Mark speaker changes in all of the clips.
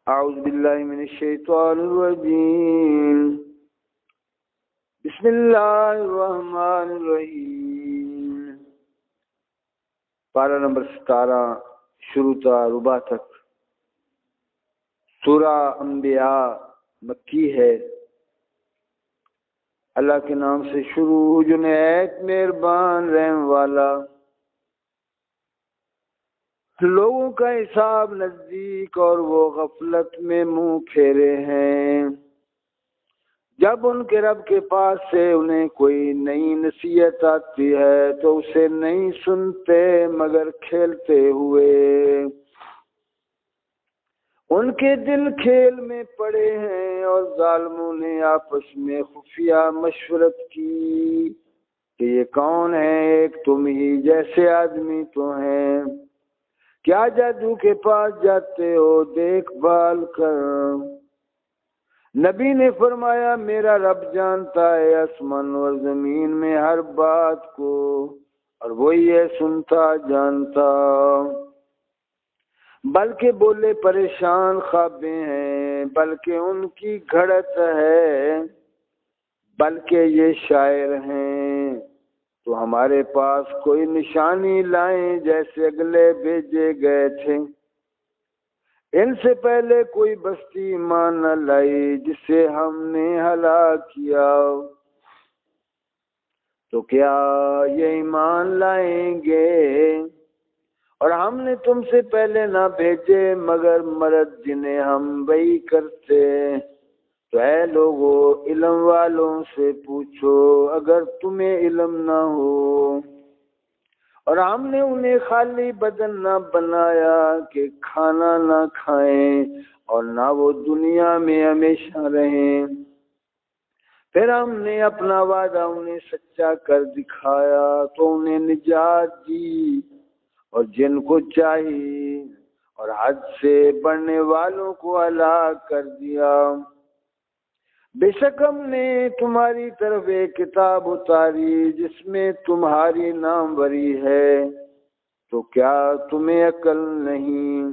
Speaker 1: اعوذ باللہ من الشیطان الرجیم بسم اللہ الرحمن الرحیم۔ پارہ نمبر 17 شروع تا ربا تک۔ سورہ انبیاء مکی ہے۔ اللہ کے نام سے شروع جو نہایت مہربان رحم والا۔ لوگوں کا حساب نزدیک اور وہ غفلت میں منہ پھیرے ہیں۔ جب ان کے رب کے پاس سے انہیں کوئی نئی نصیحت آتی ہے تو اسے نہیں سنتے مگر کھیلتے ہوئے۔ ان کے دل کھیل میں پڑے ہیں اور ظالموں نے آپس میں خفیہ مشورت کی کہ یہ کون ہے، ایک تم ہی جیسے آدمی تو ہیں، کیا جادو کے پاس جاتے ہو دیکھ بھال کر؟ نبی نے فرمایا میرا رب جانتا ہے آسمان اور زمین میں ہر بات کو، اور وہی ہے سنتا جانتا۔ بلکہ بولے پریشان خوابیں ہیں، بلکہ ان کی گھڑت ہے، بلکہ یہ شاعر ہیں تو ہمارے پاس کوئی نشانی لائیں جیسے اگلے بھیجے گئے تھے۔ ان سے پہلے کوئی بستی ایمان نہ لائی جسے ہم نے ہلاک کیا، تو کیا یہ ایمان لائیں گے؟ اور ہم نے تم سے پہلے نہ بھیجے مگر مرد جنہیں ہم وحی کرتے۔ تو اے لوگو علم والوں سے پوچھو اگر تمہیں علم نہ ہو۔ اور ہم نے انہیں خالی بدن نہ بنایا کہ کھانا نہ کھائیں اور نہ وہ دنیا میں ہمیشہ رہیں۔ پھر ہم نے اپنا وعدہ انہیں سچا کر دکھایا تو انہیں نجات دی، اور جن کو چاہی اور حد سے بڑھنے والوں کو ہلاک کر دیا۔ بے شک ہم نے تمہاری طرف ایک کتاب اتاری جس میں تمہاری ناموری ہے، تو کیا تمہیں عقل نہیں؟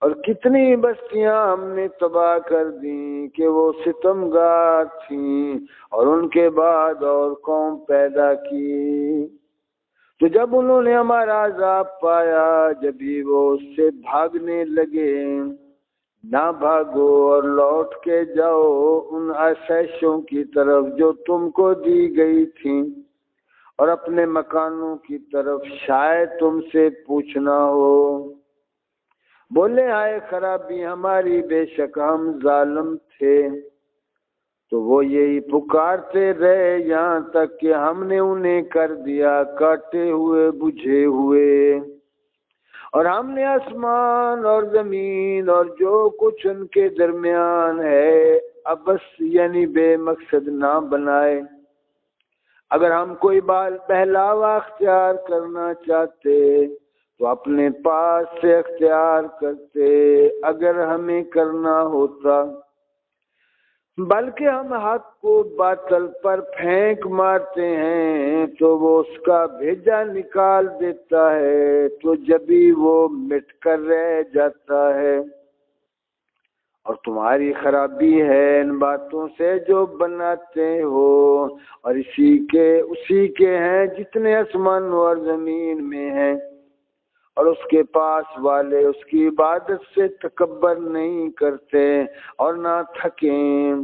Speaker 1: اور کتنی بستیاں ہم نے تباہ کر دیں کہ وہ ستمگار تھیں، اور ان کے بعد اور قوم پیدا کی۔ تو جب انہوں نے ہمارا عذاب پایا جبھی وہ اس سے بھاگنے لگے۔ نہ بھاگو اور لوٹ کے جاؤ ان آسائشوں کی طرف جو تم کو دی گئی تھیں، اور اپنے مکانوں کی طرف شاید تم سے پوچھنا ہو۔ بولے ہائے خرابی ہماری، بے شک ہم ظالم تھے۔ تو وہ یہی پکارتے رہے یہاں تک کہ ہم نے انہیں کر دیا کاٹے ہوئے بجھے ہوئے۔ اور ہم نے آسمان اور زمین اور جو کچھ ان کے درمیان ہے ابس یعنی بے مقصد نہ بنائے۔ اگر ہم کوئی بہلاوا اختیار کرنا چاہتے تو اپنے پاس سے اختیار کرتے اگر ہمیں کرنا ہوتا، بلکہ ہم حق کو باطل پر پھینک مارتے ہیں تو وہ اس کا بھیجا نکال دیتا ہے، تو جبھی وہ مٹ کر رہ جاتا ہے۔ اور تمہاری خرابی ہے ان باتوں سے جو بناتے ہو، اور اسی کے ہیں جتنے آسمان اور زمین میں ہیں، اور اس کے پاس والے اس کی عبادت سے تکبر نہیں کرتے اور نہ تھکیں۔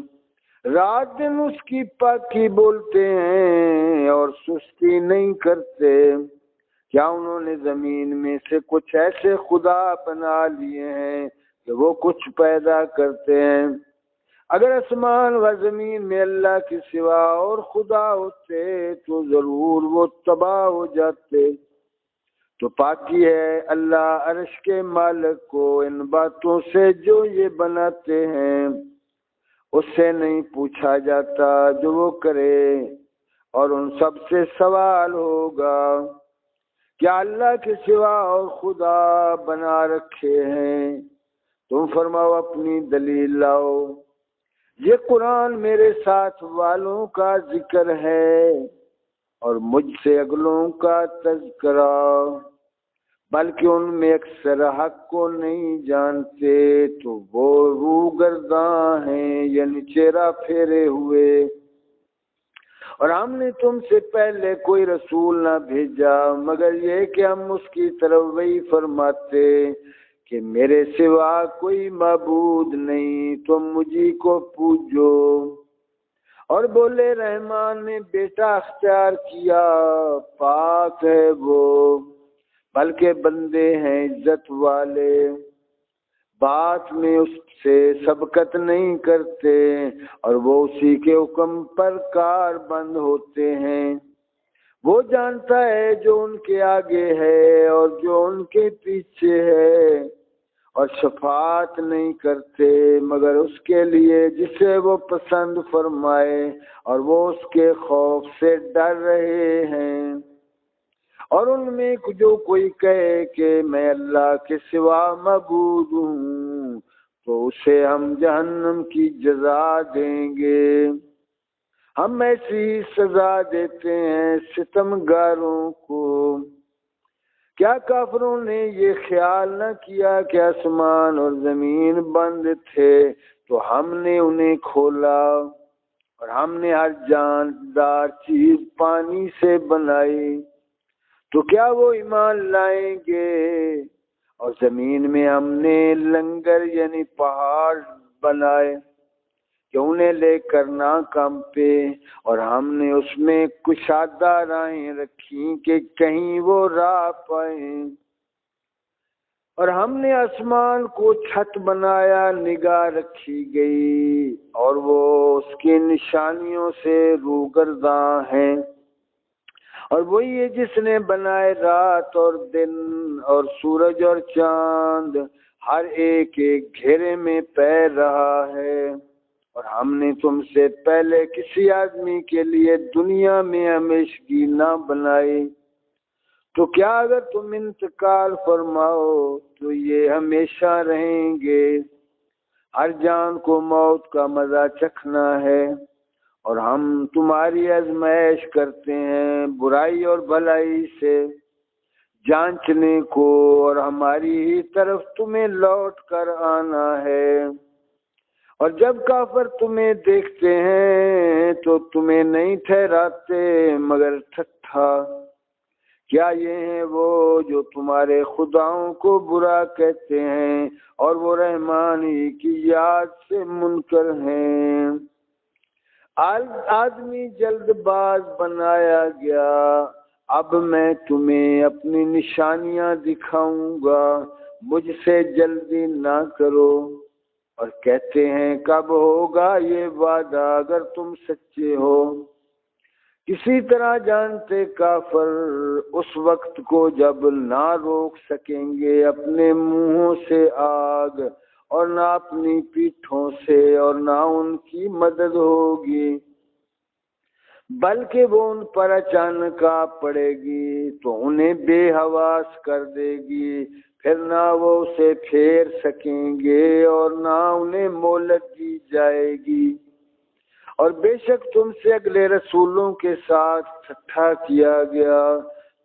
Speaker 1: رات دن اس کی پاکی بولتے ہیں اور سستی نہیں کرتے۔ کیا انہوں نے زمین میں سے کچھ ایسے خدا بنا لیے ہیں کہ وہ کچھ پیدا کرتے ہیں؟ اگر آسمان و زمین میں اللہ کے سوا اور خدا ہوتے تو ضرور وہ تباہ ہو جاتے۔ تو پاکی ہے اللہ عرش کے مالک کو ان باتوں سے جو یہ بناتے ہیں، اس سے نہیں پوچھا جاتا جو وہ کرے، اور ان سب سے سوال ہوگا۔ کیا اللہ کے سوا اور خدا بنا رکھے ہیں؟ تم فرماؤ اپنی دلیل لاؤ۔ یہ قرآن میرے ساتھ والوں کا ذکر ہے اور مجھ سے اگلوں کا تذکرہ۔ بلکہ ان میں اکثر حق کو نہیں جانتے، تو وہ روگرداں ہیں، یعنی چہرہ پھیرے ہوئے۔ اور ہم نے تم سے پہلے کوئی رسول نہ بھیجا مگر یہ کہ ہم اس کی طرف وہی فرماتے کہ میرے سوا کوئی معبود نہیں، تم مجھی کو پوجو۔ اور بولے رحمان نے بیٹا اختیار کیا، پاک ہے وہ، بلکہ بندے ہیں عزت والے، بات میں اس سے سبقت نہیں کرتے، اور وہ اسی کے حکم پر کار بند ہوتے ہیں۔ وہ جانتا ہے جو ان کے آگے ہے اور جو ان کے پیچھے ہے، اور شفاعت نہیں کرتے مگر اس کے لیے جسے وہ پسند فرمائے، اور وہ اس کے خوف سے ڈر رہے ہیں۔ اور ان میں جو کوئی کہے کہ میں اللہ کے سوا معبود ہوں، تو اسے ہم جہنم کی جزا دیں گے۔ ہم ایسی ہی سزا دیتے ہیں ستمگاروں کو۔ کیا کافروں نے یہ خیال نہ کیا کہ آسمان اور زمین بند تھے تو ہم نے انہیں کھولا، اور ہم نے ہر جاندار چیز پانی سے بنائی، تو کیا وہ ایمان لائیں گے؟ اور زمین میں ہم نے لنگر یعنی پہاڑ بنائے کہ انہیں لے کر نہ کانپے، اور ہم نے اس میں کشادہ راہیں رکھی کہ کہیں وہ راہ پائیں۔ اور ہم نے آسمان کو چھت بنایا، نگاہ رکھی گئی، اور وہ اس کی نشانیوں سے روگرداں ہیں۔ اور وہی ہے جس نے بنائے رات اور دن، اور سورج اور چاند، ہر ایک ایک گھیرے میں پیر رہا ہے۔ اور ہم نے تم سے پہلے کسی آدمی کے لیے دنیا میں ہمیشگی نہ بنائی، تو کیا اگر تم انتقال فرماؤ تو یہ ہمیشہ رہیں گے۔ ہر جان کو موت کا مزہ چکھنا ہے، اور ہم تمہاری آزمائش کرتے ہیں برائی اور بھلائی سے جانچنے کو، اور ہماری ہی طرف تمہیں لوٹ کر آنا ہے۔ اور جب کافر تمہیں دیکھتے ہیں تو تمہیں نہیں ٹھہراتے مگر ٹھٹھا۔ کیا یہ ہیں وہ جو تمہارے خداؤں کو برا کہتے ہیں، اور وہ رحمان ہی کی یاد سے منکر ہیں۔ آدمی جلد باز بنایا گیا، اب میں تمہیں اپنی نشانیاں دکھاؤں گا، مجھ سے جلدی نہ کرو۔ اور کہتے ہیں کب ہوگا یہ وعدہ اگر تم سچے ہو۔ کسی طرح جانتے کافر اس وقت کو جب نہ روک سکیں گے اپنے منہوں سے آگ، اور نہ اپنی پیٹھوں سے، اور نہ ان کی مدد ہوگی، بلکہ وہ ان پر اچانک آ پڑے گی تو انہیں بے حواس کر دے گی، پھر نہ وہ اسے پھیر سکیں گے اور نہ انہیں مہلت دی جائے گی۔ اور بے شک تم سے اگلے رسولوں کے ساتھ ٹھٹھا کیا گیا،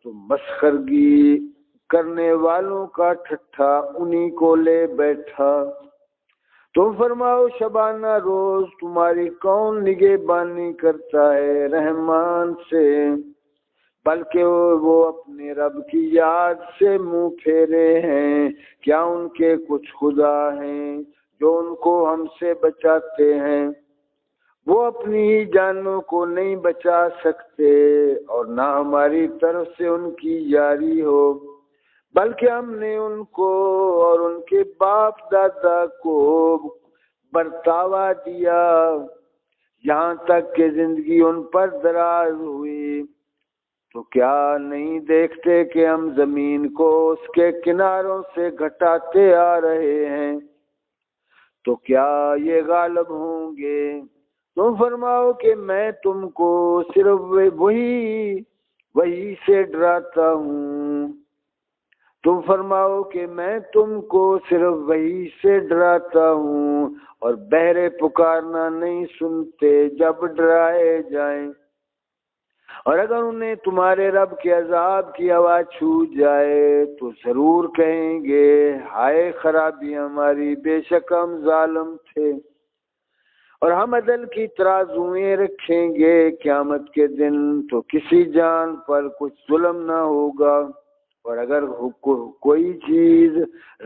Speaker 1: تو مسخرگی کرنے والوں کا ٹھٹھا انہی کو لے بیٹھا۔ تم فرماؤ شبانہ روز تمہاری کون نگہبانی کرتا ہے رحمان سے، بلکہ وہ اپنے رب کی یاد سے منہ پھیرے ہیں۔ کیا ان کے کچھ خدا ہیں جو ان کو ہم سے بچاتے ہیں؟ وہ اپنی ہی جانوں کو نہیں بچا سکتے، اور نہ ہماری طرف سے ان کی یاری ہو، بلکہ ہم نے ان کو اور ان کے باپ دادا کو برتاوا دیا، یہاں تک کہ زندگی ان پر دراز ہوئی۔ تو کیا نہیں دیکھتے کہ ہم زمین کو اس کے کناروں سے گھٹاتے آ رہے ہیں؟ تو کیا یہ غالب ہوں گے؟ تم فرماؤ کہ میں تم کو صرف وہی سے ڈراتا ہوں۔ تم فرماؤ کہ میں تم کو صرف وہی سے ڈراتا ہوں، اور بہرے پکارنا نہیں سنتے جب ڈرائے جائیں۔ اور اگر انہیں تمہارے رب کے عذاب کی آواز چھو جائے تو ضرور کہیں گے ہائے خرابی ہماری، بے شک ہم ظالم تھے۔ اور ہم عدل کی ترازوئیں رکھیں گے قیامت کے دن، تو کسی جان پر کچھ ظلم نہ ہوگا۔ اور اگر کوئی چیز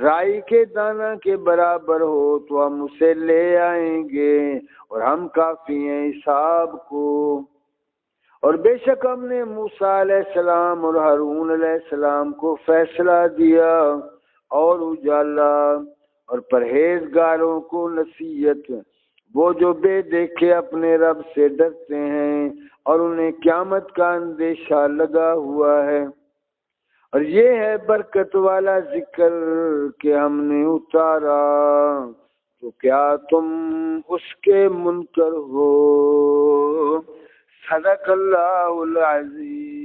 Speaker 1: رائی کے دانہ کے برابر ہو تو ہم اسے لے آئیں گے، اور ہم کافی ہیں حساب کو۔ اور بے شک ہم نے موسیٰ علیہ السلام اور ہارون علیہ السلام کو فیصلہ دیا اور اجالا، اور پرہیزگاروں کو نصیحت، وہ جو بے دیکھے اپنے رب سے ڈرتے ہیں اور انہیں قیامت کا اندیشہ لگا ہوا ہے۔ اور یہ ہے برکت والا ذکر کہ ہم نے اتارا، تو کیا تم اس کے منکر ہو؟ صدق اللہ العظیم۔